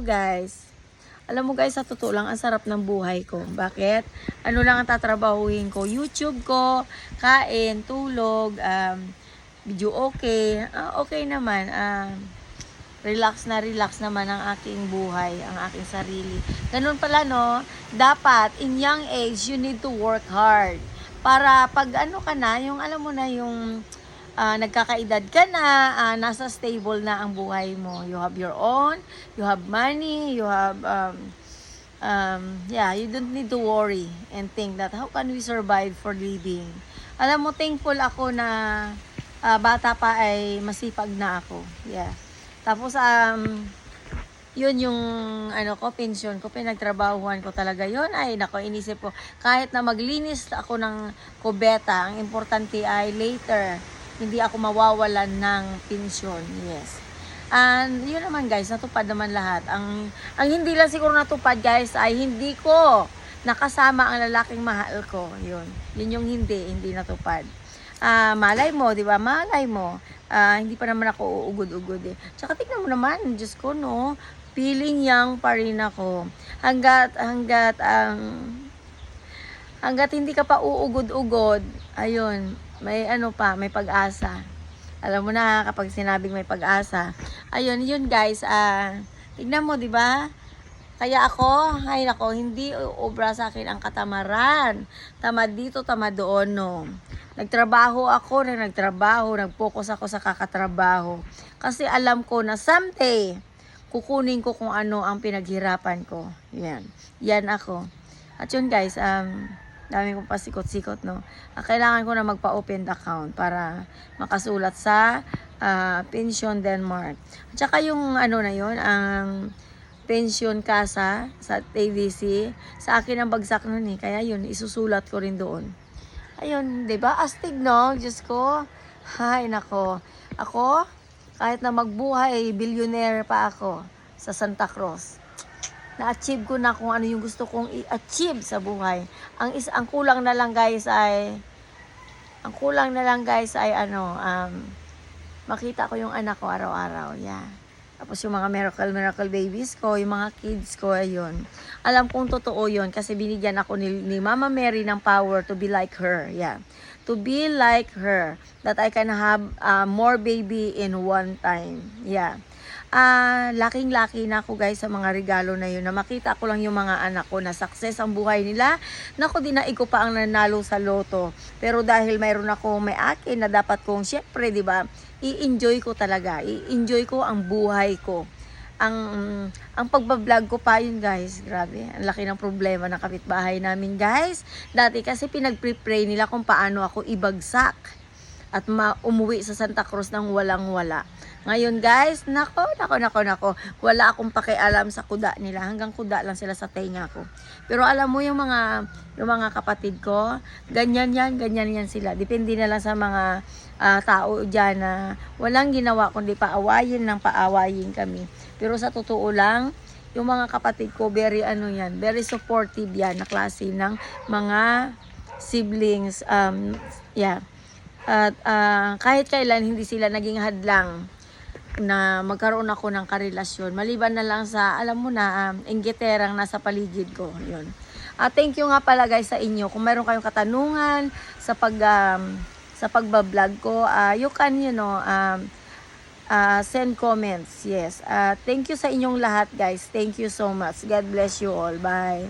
Guys, alam mo guys, sa totoo lang, ang sarap ng buhay ko. Bakit? Ano lang ang tatrabahuhin ko? YouTube ko, kain, tulog, video okay. Okay naman. Relax naman ang aking buhay, ang aking sarili. Ganun pala, no? Dapat, in young age, you need to work hard. Para pag ano ka na, yung alam mo na yung nagkakaedad ka na, nasa stable na ang buhay mo. You have your own, you have money, you have, you don't need to worry and think that how can we survive for living. Alam mo, thankful ako na bata pa ay masipag na ako. Yeah. Tapos, yun yung pension ko, pinagtrabahuhan ko talaga yun. Ay, nako, inisip ko, kahit na maglinis ako ng kubeta, ang importante ay later, hindi ako mawawalan ng pensyon. Yes. And yun naman guys, natupad naman lahat. Ang hindi lang siguro natupad guys ay hindi ko nakasama ang lalaking mahal ko. Yun yung hindi natupad. Malay mo, di ba? Malay mo. Hindi pa naman ako uugod-ugod eh. Tsaka tignan mo naman, Diyos ko no, feeling young pa rin ako. Hanggat hindi ka pa uugod-ugod, ayun, may may pag-asa. Alam mo na kapag sinabing may pag-asa. Ayun, yun guys, tignan mo, 'di ba? Kaya ako, hindi obra sa akin ang katamaran. Tamad dito, tamad doon, no. Nagtrabaho, nag-focus ako sa kakatrabaho. Kasi alam ko na someday, kukunin ko kung ano ang pinaghirapan ko. Yan ako. At yun guys, dami kong pasikot-sikot, no. Kailangan ko na magpa-open account para makasulat sa Pension Denmark. At saka yung na yun, ang pension kasa sa TVC, sa akin ang bagsak nun eh. Kaya yun, isusulat ko rin doon. Ayun, 'di ba? Astig, no? Diyos ko. Hay, nako. Ako, kahit na magbuhay, billionaire pa ako sa Santa Cruz. Na-achieve ko na kung ano yung gusto kong i-achieve sa buhay. Ang kulang na lang guys ay makita ko yung anak ko araw-araw. Yeah. Tapos yung mga miracle babies ko, yung mga kids ko, ayun. Alam kong totoo yun kasi binigyan ako ni Mama Mary ng power to be like her. Yeah. To be like her. That I can have more baby in one time. Yeah. Laking-laki na ako guys sa mga regalo na yun. Na makita ko lang yung mga anak ko na success ang buhay nila. Naku, dinaig ko pa ang nanalo sa loto. Pero dahil mayroon ako may akin na dapat kong, syempre, di ba, i-enjoy ko talaga. I-enjoy ko ang buhay ko. Ang pagbablog ko pa yun guys, grabe. Ang laki ng problema ng kapitbahay namin guys. Dati kasi pinag-pre-pray nila kung paano ako ibagsak at umuwi sa Santa Cruz ng walang-wala. Ngayon guys, nako, wala akong pakialam sa kuda nila. Hanggang kuda lang sila sa tenga ko. Pero alam mo yung mga kapatid ko, ganyan yan sila. Depende na lang sa mga tao dyan na walang ginawa kundi paawayin kami. Pero sa totoo lang, yung mga kapatid ko, very very supportive yan na klase ng mga siblings. At kahit kailan hindi sila naging hadlang na magkaroon ako ng karelasyon. Maliban na lang sa, alam mo na, inggiterang nasa paligid ko. Yun. Thank you nga pala guys sa inyo. Kung mayroon kayong katanungan sa pagbablog ko, you can, send comments. Yes. Thank you sa inyong lahat guys. Thank you so much. God bless you all. Bye.